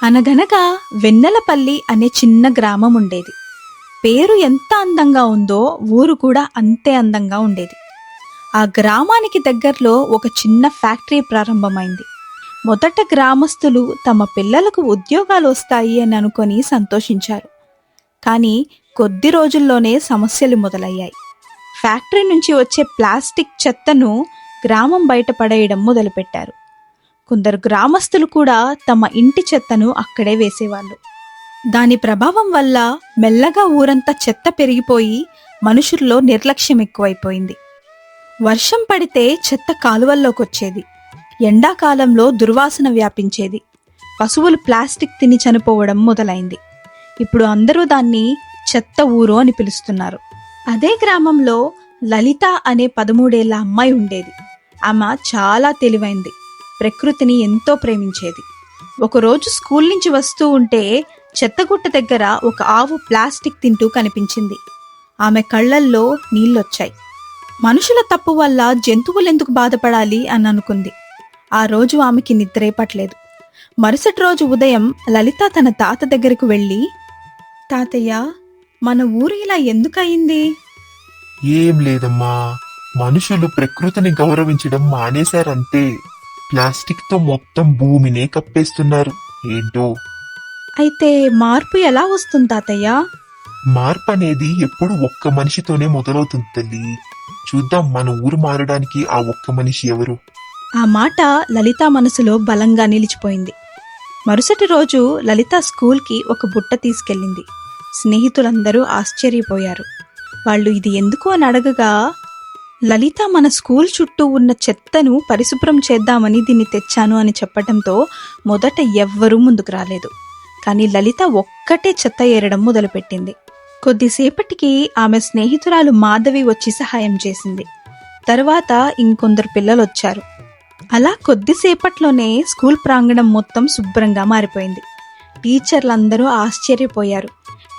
అనగనగా వెన్నెలపల్లి అనే చిన్న గ్రామం ఉండేది. పేరు ఎంత అందంగా ఉందో ఊరు కూడా అంతే అందంగా ఉండేది. ఆ గ్రామానికి దగ్గరలో ఒక చిన్న ఫ్యాక్టరీ ప్రారంభమైంది. మొదట గ్రామస్తులు తమ పిల్లలకు ఉద్యోగాలు వస్తాయి అని అనుకొని సంతోషించారు. కానీ కొద్ది రోజుల్లోనే సమస్యలు మొదలయ్యాయి. ఫ్యాక్టరీ నుంచి వచ్చే ప్లాస్టిక్ చెత్తను గ్రామం బయట పడేయడం మొదలుపెట్టారు. కొందరు గ్రామస్తులు కూడా తమ ఇంటి చెత్తను అక్కడే వేసేవాళ్ళు. దాని ప్రభావం వల్ల మెల్లగా ఊరంతా చెత్త పెరిగిపోయి మనుషుల్లో నిర్లక్ష్యం ఎక్కువైపోయింది. వర్షం పడితే చెత్త కాలువల్లోకొచ్చేది. ఎండాకాలంలో దుర్వాసన వ్యాపించేది. పశువులు ప్లాస్టిక్ తిని చనిపోవడం మొదలైంది. ఇప్పుడు అందరూ దాన్ని చెత్త ఊరు అని పిలుస్తున్నారు. అదే గ్రామంలో లలిత అనే 13 ఏళ్ల అమ్మాయి ఉండేది. ఆమె చాలా తెలివైంది. ప్రకృతిని ఎంతో ప్రేమించేది. ఒకరోజు స్కూల్ నుంచి వస్తూ ఉంటే చెత్తగుట్ట దగ్గర ఒక ఆవు ప్లాస్టిక్ తింటూ కనిపించింది. ఆమె కళ్ళల్లో నీళ్లొచ్చాయి. మనుషుల తప్పు వల్ల జంతువులెందుకు బాధపడాలి అని అనుకుంది. ఆ రోజు ఆమెకి నిద్రే పట్టలేదు. మరుసటి రోజు ఉదయం లలిత తన తాత దగ్గరకు వెళ్ళి, తాతయ్య, మన ఊరు ఇలా ఎందుకయింది? ఏం లేదమ్మా, మనుషులు ప్రకృతిని గౌరవించడం మానేశారంతే. ప్లాస్టిక్ తో మొత్తం భూమినే కప్పేస్తున్నారు. ఏంటో. అయితే మార్పు ఎలా వస్తుంది తాతయ్య? మార్పు అనేది ఎప్పుడు ఒక్క మనిషితోనే మొదలవుతుంది తల్లి. చూద్దాం మన ఊరు మారడానికి ఆ ఒక్క మనిషి ఎవరు. ఆ మాట లలిత మనసులో బలంగా నిలిచిపోయింది. మరుసటి రోజు లలిత స్కూల్కి ఒక బుట్ట తీసుకెళ్ళింది. స్నేహితులందరూ ఆశ్చర్యపోయారు. వాళ్ళు ఇది ఎందుకు అని అడగగా, లలిత మన స్కూల్ చుట్టూ ఉన్న చెత్తను పరిశుభ్రం చేద్దామని దీన్ని తెచ్చాను అని చెప్పటంతో మొదట ఎవ్వరూ ముందుకు రాలేదు. కానీ లలిత ఒక్కటే చెత్త ఏరడం మొదలుపెట్టింది. కొద్దిసేపటికి ఆమె స్నేహితురాలు మాధవి వచ్చి సహాయం చేసింది. తర్వాత ఇంకొందరు పిల్లలొచ్చారు. అలా కొద్దిసేపట్లోనే స్కూల్ ప్రాంగణం మొత్తం శుభ్రంగా మారిపోయింది. టీచర్లందరూ ఆశ్చర్యపోయారు.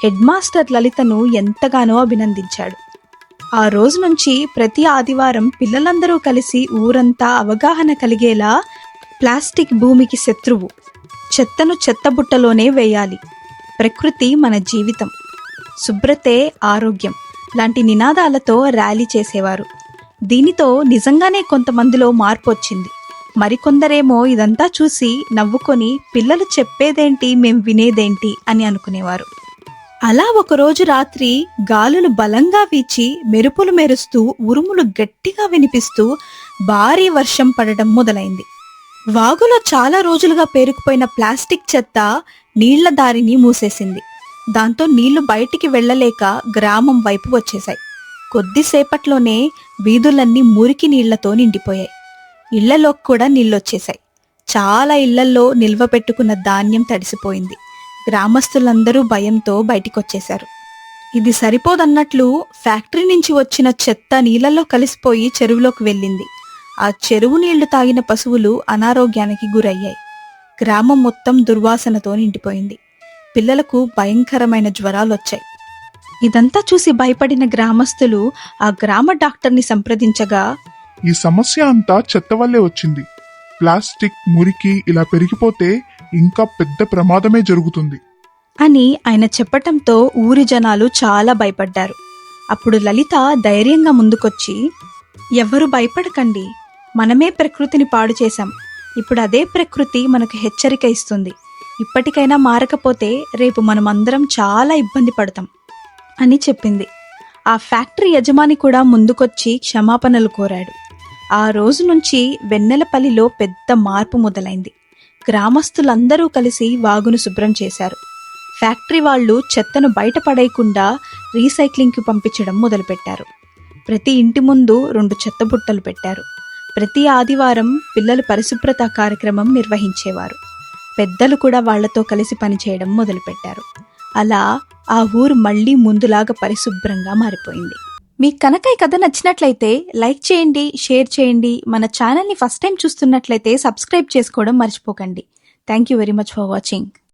హెడ్ మాస్టర్ లలితను ఎంతగానో అభినందించాడు. ఆ రోజు నుంచి ప్రతి ఆదివారం పిల్లలందరూ కలిసి ఊరంతా అవగాహన కలిగేలా ప్లాస్టిక్ భూమికి శత్రువు, చెత్తను చెత్తబుట్టలోనే వేయాలి, ప్రకృతి మన జీవితం, శుభ్రతే ఆరోగ్యం లాంటి నినాదాలతో ర్యాలీ చేసేవారు. దీనితో నిజంగానే కొంతమందిలో మార్పు వచ్చింది. మరికొందరేమో ఇదంతా చూసి నవ్వుకొని పిల్లలు చెప్పేదేంటి మేం వినేదేంటి అని అనుకునేవారు. అలా ఒకరోజు రాత్రి గాలులు బలంగా వీచి మెరుపులు మెరుస్తూ ఉరుములు గట్టిగా వినిపిస్తూ భారీ వర్షం పడడం మొదలైంది. వాగులో చాలా రోజులుగా పేరుకుపోయిన ప్లాస్టిక్ చెత్త నీళ్ల దారిని మూసేసింది. దాంతో నీళ్లు బయటికి వెళ్లలేక గ్రామం వైపు వచ్చేశాయి. కొద్దిసేపట్లోనే వీధులన్నీ మురికి నీళ్లతో నిండిపోయాయి. ఇళ్లలోకి కూడా నీళ్లొచ్చేశాయి. చాలా ఇళ్లల్లో నిల్వ పెట్టుకున్న ధాన్యం తడిసిపోయింది. గ్రామస్తులందరూ భయంతో బయటికొచ్చేశారు. ఇది సరిపోదన్నట్లు ఫ్యాక్టరీ నుంచి వచ్చిన చెత్త నీళ్లలో కలిసిపోయి చెరువులోకి వెళ్ళింది. ఆ చెరువు నీళ్లు తాగిన పశువులు అనారోగ్యానికి గురయ్యాయి. గ్రామం మొత్తం దుర్వాసనతో నిండిపోయింది. పిల్లలకు భయంకరమైన జ్వరాలొచ్చాయి. ఇదంతా చూసి భయపడిన గ్రామస్తులు ఆ గ్రామ డాక్టర్ని సంప్రదించగా, ఈ సమస్య అంతా చెత్త వల్లే వచ్చింది. ప్లాస్టిక్ మురికి ఇలా పెరిగిపోతే ఇంకా పెద్ద ప్రమాదమే జరుగుతుంది అని ఆయన చెప్పటంతో ఊరి జనాలు చాలా భయపడ్డారు. అప్పుడు లలిత ధైర్యంగా ముందుకొచ్చి, ఎవ్వరూ భయపడకండి, మనమే ప్రకృతిని పాడు చేశాం. ఇప్పుడు అదే ప్రకృతి మనకు హెచ్చరిక ఇస్తుంది. ఇప్పటికైనా మారకపోతే రేపు మనమందరం చాలా ఇబ్బంది పడతాం అని చెప్పింది. ఆ ఫ్యాక్టరీ యజమాని కూడా ముందుకొచ్చి క్షమాపణలు కోరాడు. ఆ రోజు నుంచి వెన్నెలపల్లిలో పెద్ద మార్పు మొదలైంది. గ్రామస్తులందరూ కలిసి వాగును శుభ్రం చేశారు. ఫ్యాక్టరీ వాళ్ళు చెత్తను బయట పడేయకుండా రీసైక్లింగ్కి పంపించడం మొదలుపెట్టారు. ప్రతి ఇంటి ముందు 2 చెత్త బుట్టలు పెట్టారు. ప్రతి ఆదివారం పిల్లలు పరిశుభ్రత కార్యక్రమం నిర్వహించేవారు. పెద్దలు కూడా వాళ్లతో కలిసి పనిచేయడం మొదలుపెట్టారు. అలా ఆ ఊరు మళ్లీ ముందులాగా పరిశుభ్రంగా మారిపోయింది. మీకు కనుక ఈ కథ నచ్చినట్లయితే లైక్ చేయండి, షేర్ చేయండి. మన ఛానల్ని ఫస్ట్ టైం చూస్తున్నట్లయితే సబ్స్క్రైబ్ చేసుకోవడం మర్చిపోకండి. Thank you very much for watching.